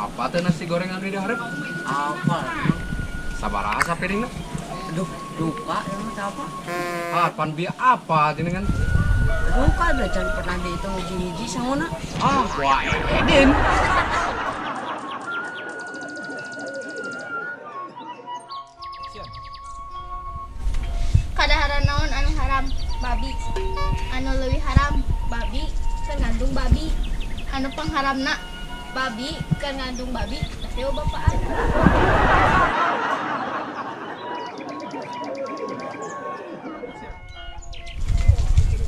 Apa tuh nasi goreng anu di hareup? Apa? Sabaraha piringna? Aduh, lupa emang apa? Pan bi apa jenengan? Lupa udah jangan pernah dihitung hiji-hiji sama Wah Edin. Kadahara naon anu haram babi anu leuwih haram babi keur ngandung babi anu pangharamna babi keur ngandung babi tapi bapaan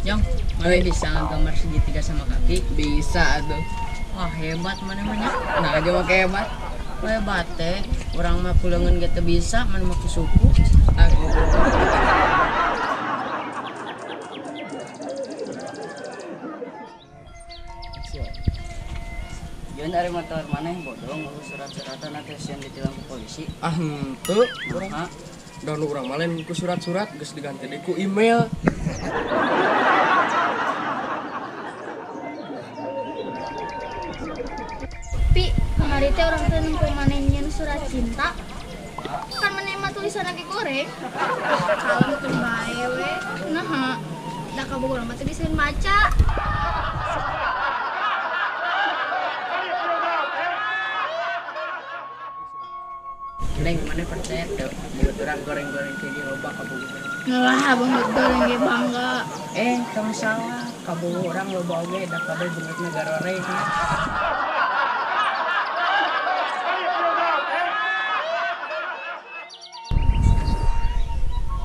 Yang mana bisa gambar segitiga sama kaki? Bisa tuh. Wah hebat mana mana. Nah aja mau hebat. Hebat teh. Orang mah pulangan gitu bisa, mana mah suku. Jangan dari motor mana yang bodong, surat-suratan nanti yang ditilang ke polisi. Henteu. Nah, Dan urang mah lain ku surat-surat geus diganti deui ku email. pi kemari teh orang teh nempo manehnya surat cinta kan maneh mah tulisan lagi goreng kalem teu bae we nah da kabogoh mah teh bisa baca Neng mana percaya tuh, buat orang goreng-goreng kayak gini loba kabogoh. Wah, banget goreng ge bangga. Tong salah, kabogoh orang loba oge da kabeh beungeut negara reng.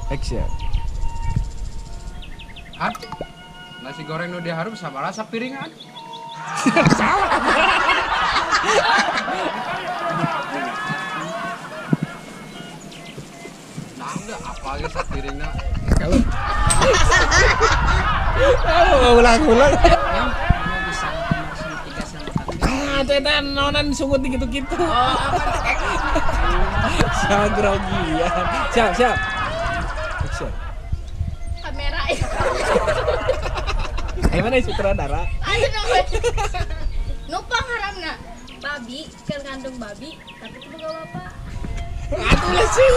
Action. Nasi goreng nu di hareup sabaraha sapiringan? Nah, enggak apa ge sapiringna? Kalau ulang-ulang. Yang mana bisa gambar segitiga sama kaki? Itu eta naonan sungut gitu-gitu. Sangat grogian. Siap. Action. Kamera ya. Ayo mana sutradara? Aduh nongol. Nu pangharamna babi keur ngandung babi tapi teu boga bapak. Atuh lah sih.